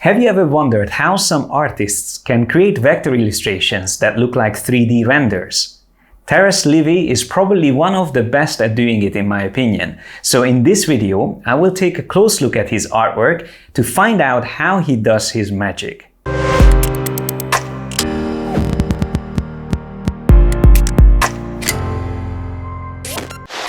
Have you ever wondered how some artists can create vector illustrations that look like 3D renders? Livyy is probably one of the best at doing it in my opinion. So in this video, I will take a close look at his artwork to find out how he does his magic.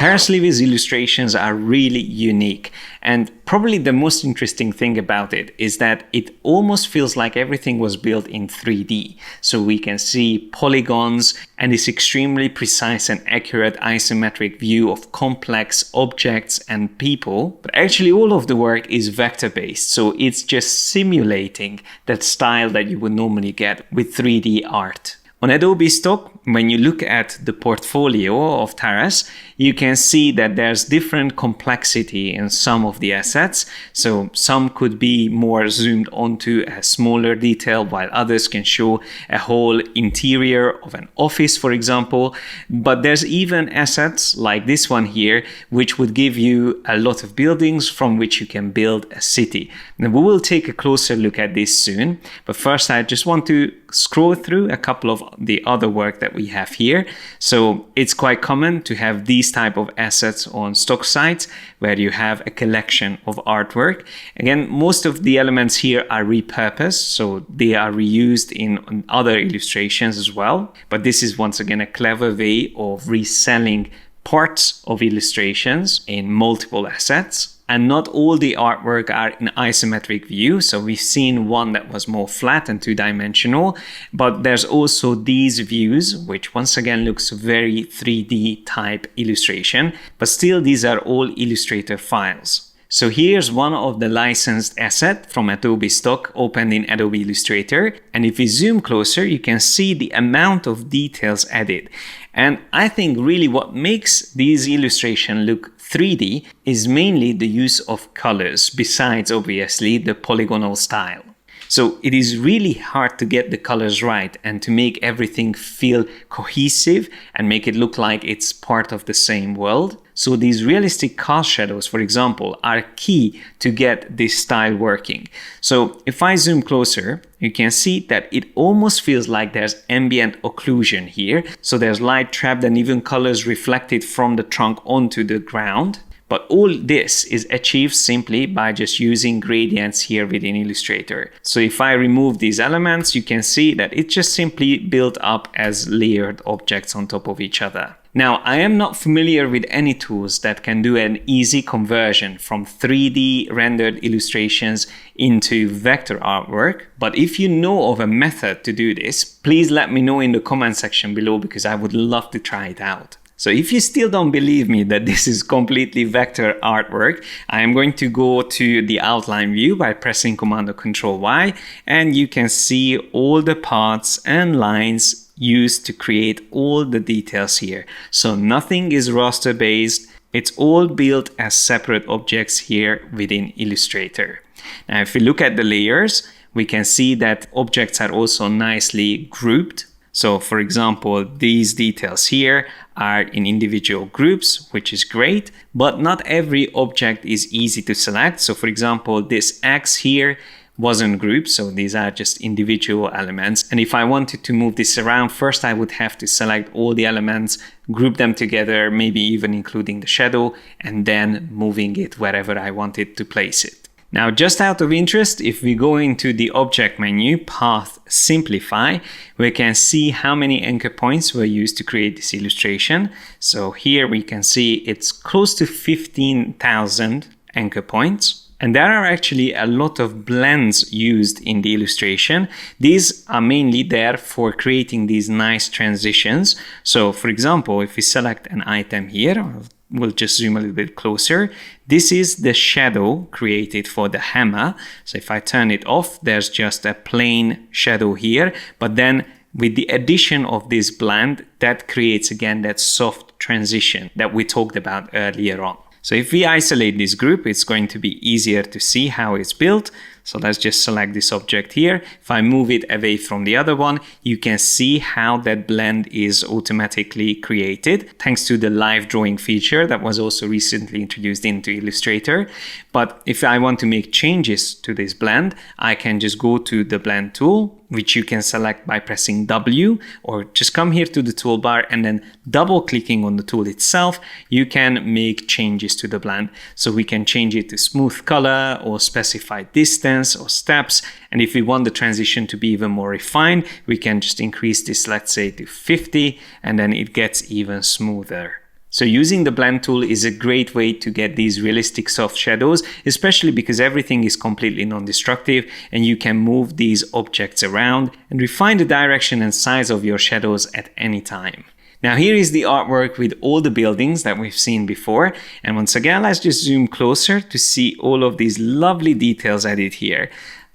Livyy's illustrations are really unique, and probably the most interesting thing about it is that it almost feels like everything was built in 3D. So we can see polygons and this extremely precise and accurate isometric view of complex objects and people. But actually all of the work is vector-based, so it's just simulating that style that you would normally get with 3D art. On Adobe stock, when you look at the portfolio of Taras, you can see that there's different complexity in some of the assets. So some could be more zoomed onto a smaller detail, while others can show a whole interior of an office, for example. But there's even assets like this one here, which would give you a lot of buildings from which you can build a city. Now we will take a closer look at this soon. But first, I just want to scroll through a couple of the other work that we have here. So it's quite common to have these type of assets on stock sites where you have a collection of artwork. Again, most of the elements here are repurposed, so they are reused in other illustrations as well. But this is once again a clever way of reselling parts of illustrations in multiple assets. And not all the artwork are in isometric view. So we've seen one that was more flat and two-dimensional, but there's also these views, which once again looks very 3D type illustration, but still these are all Illustrator files. So here's one of the licensed assets from Adobe stock opened in Adobe Illustrator. And if we zoom closer, you can see the amount of details added. And I think really what makes these illustrations look 3D is mainly the use of colors, besides obviously the polygonal style. So it is really hard to get the colors right and to make everything feel cohesive and make it look like it's part of the same world. So these realistic cast shadows, for example, are key to get this style working. So if I zoom closer, you can see that it almost feels like there's ambient occlusion here. So there's light trapped and even colors reflected from the trunk onto the ground. But all this is achieved simply by just using gradients here within Illustrator. So if I remove these elements, you can see that it just simply built up as layered objects on top of each other. Now, I am not familiar with any tools that can do an easy conversion from 3D rendered illustrations into vector artwork. But if you know of a method to do this, please let me know in the comment section below, because I would love to try it out. So if you still don't believe me that this is completely vector artwork, I am going to go to the outline view by pressing Command or Control Y, and you can see all the paths and lines used to create all the details here. So nothing is raster based. It's all built as separate objects here within Illustrator. Now, if we look at the layers, we can see that objects are also nicely grouped. So for example, these details here are in individual groups, which is great, but not every object is easy to select. So for example, this X here wasn't grouped, so these are just individual elements. And if I wanted to move this around, first I would have to select all the elements, group them together, maybe even including the shadow, and then moving it wherever I wanted to place it. Now, just out of interest, if we go into the object menu, Path Simplify, we can see how many anchor points were used to create this illustration. So here we can see it's close to 15,000 anchor points. And there are actually a lot of blends used in the illustration. These are mainly there for creating these nice transitions. So for example, if we select an item here, we'll just zoom a little bit closer. This is the shadow created for the hammer. So if I turn it off, there's just a plain shadow here. But then with the addition of this blend, that creates again that soft transition that we talked about earlier on. So if we isolate this group, it's going to be easier to see how it's built. So let's just select this object here. If I move it away from the other one, you can see how that blend is automatically created thanks to the live drawing feature that was also recently introduced into Illustrator. But if I want to make changes to this blend, I can just go to the blend tool, which you can select by pressing W, or just come here to the toolbar and then double clicking on the tool itself, you can make changes to the blend. So we can change it to smooth color or specify distance or steps. And if we want the transition to be even more refined, we can just increase this, let's say, to 50, and then it gets even smoother. So using the blend tool is a great way to get these realistic soft shadows, especially because everything is completely non-destructive and you can move these objects around and refine the direction and size of your shadows at any time. Now here is the artwork with all the buildings that we've seen before. And once again, let's just zoom closer to see all of these lovely details added here.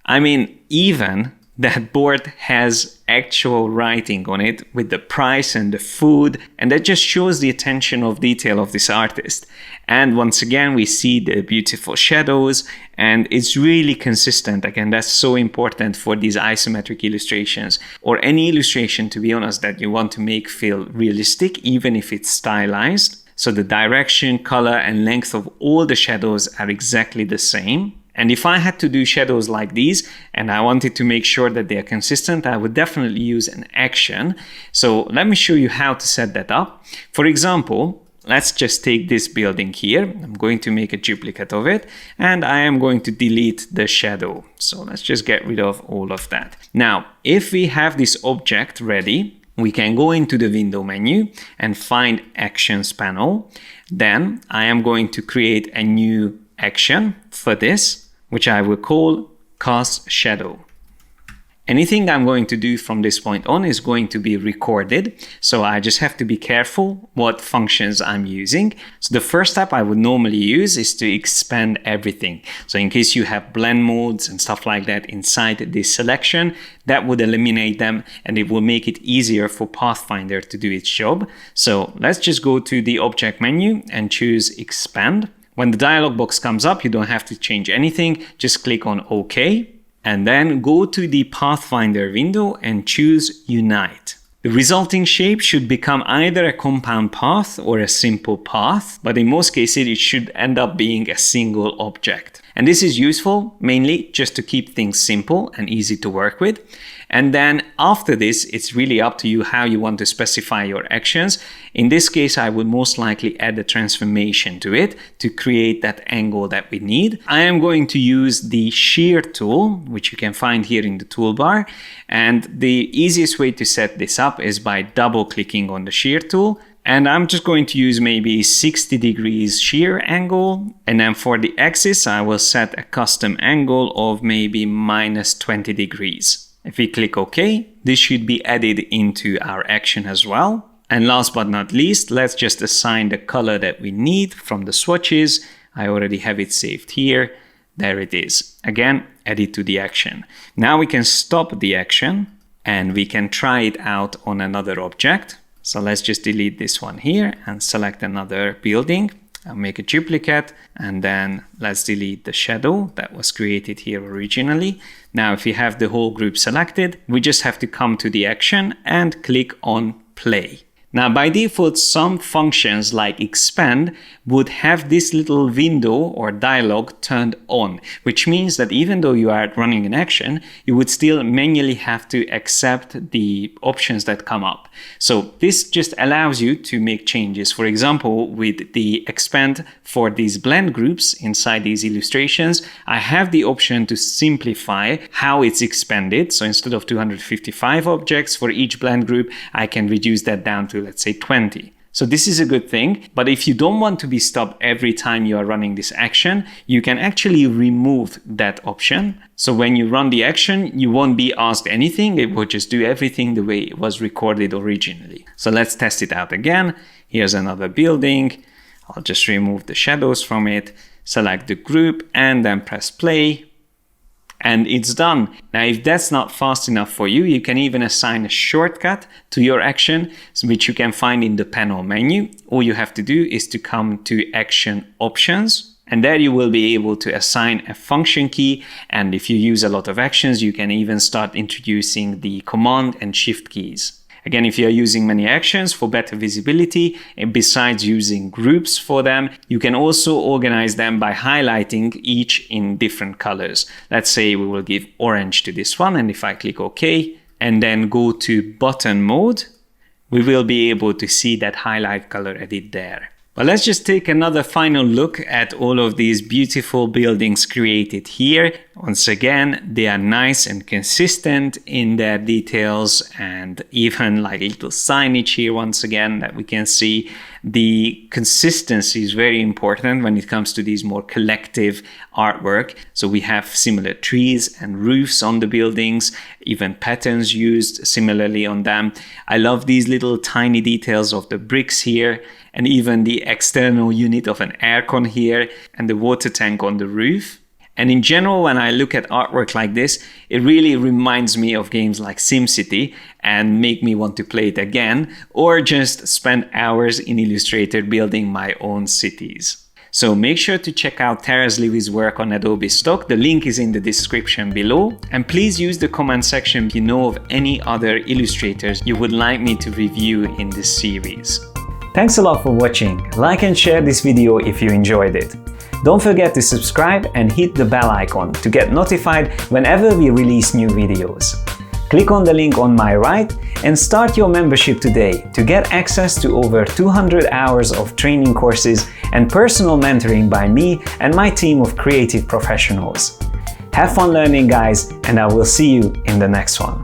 I mean, even that board has actual writing on it with the price and the food, and that just shows the attention of detail of this artist. And once again, we see the beautiful shadows, and it's really consistent. Again, that's so important for these isometric illustrations, or any illustration, to be honest, that you want to make feel realistic, even if it's stylized. So the direction, color, and length of all the shadows are exactly the same. And if I had to do shadows like these and I wanted to make sure that they are consistent, I would definitely use an action. So let me show you how to set that up. For example, let's just take this building here. I'm going to make a duplicate of it and I am going to delete the shadow. So let's just get rid of all of that. Now, if we have this object ready, we can go into the window menu and find Actions panel. Then I am going to create a new action for this, which I will call Cast Shadow. Anything I'm going to do from this point on is going to be recorded, so I just have to be careful what functions I'm using. So the first step I would normally use is to expand everything. So in case you have blend modes and stuff like that inside this selection, that would eliminate them and it will make it easier for Pathfinder to do its job. So let's just go to the object menu and choose Expand. When the dialog box comes up, you don't have to change anything. Just click on OK and then go to the Pathfinder window and choose Unite. The resulting shape should become either a compound path or a simple path, but in most cases it should end up being a single object. And this is useful mainly just to keep things simple and easy to work with. And then after this, it's really up to you how you want to specify your actions. In this case, I would most likely add a transformation to it to create that angle that we need. I am going to use the shear tool, which you can find here in the toolbar. And the easiest way to set this up is by double clicking on the shear tool. And I'm just going to use maybe 60 degrees shear angle. And then for the axis, I will set a custom angle of maybe minus 20 degrees. If we click OK, this should be added into our action as well. And last but not least, let's just assign the color that we need from the swatches. I already have it saved here. There it is. Again, add it to the action. Now we can stop the action and we can try it out on another object. So let's just delete this one here and select another building. I'll make a duplicate and then let's delete the shadow that was created here originally. Now, if you have the whole group selected, we just have to come to the action and click on play. Now, by default, some functions like expand would have this little window or dialog turned on, which means that even though you are running an action, you would still manually have to accept the options that come up. So this just allows you to make changes. For example, with the expand for these blend groups inside these illustrations, I have the option to simplify how it's expanded. So instead of 255 objects for each blend group, I can reduce that down to, let's say, 20. So this is a good thing, but if you don't want to be stopped every time you are running this action, you can actually remove that option. So when you run the action, you won't be asked anything. It will just do everything the way it was recorded originally. So let's test it out again. Here's another building. I'll just remove the shadows from it, select the group, and then press play. And it's done. Now, if that's not fast enough for you, you can even assign a shortcut to your action, which you can find in the panel menu. All you have to do is to come to Action Options, And there you will be able to assign a function key. And if you use a lot of actions, you can even start introducing the Command and Shift keys. Again, if you're using many actions for better visibility, and besides using groups for them, you can also organize them by highlighting each in different colors. Let's say we will give orange to this one, and if I click OK and then go to button mode, we will be able to see that highlight color edit there. But let's just take another final look at all of these beautiful buildings created here. Once again, they are nice and consistent in their details, and even like little signage here once again that we can see. The consistency is very important when it comes to these more collective artwork. So we have similar trees and roofs on the buildings, even patterns used similarly on them. I love these little tiny details of the bricks here, and even the external unit of an aircon here and the water tank on the roof. And in general, when I look at artwork like this, it really reminds me of games like SimCity and make me want to play it again, or just spend hours in Illustrator building my own cities. So make sure to check out Taras Livyy's work on Adobe Stock. The link is in the description below. And please use the comment section if you know of any other illustrators you would like me to review in this series. Thanks a lot for watching. Like and share this video if you enjoyed it. Don't forget to subscribe and hit the bell icon to get notified whenever we release new videos. Click on the link on my right and start your membership today to get access to over 200 hours of training courses and personal mentoring by me and my team of creative professionals. Have fun learning, guys, and I will see you in the next one.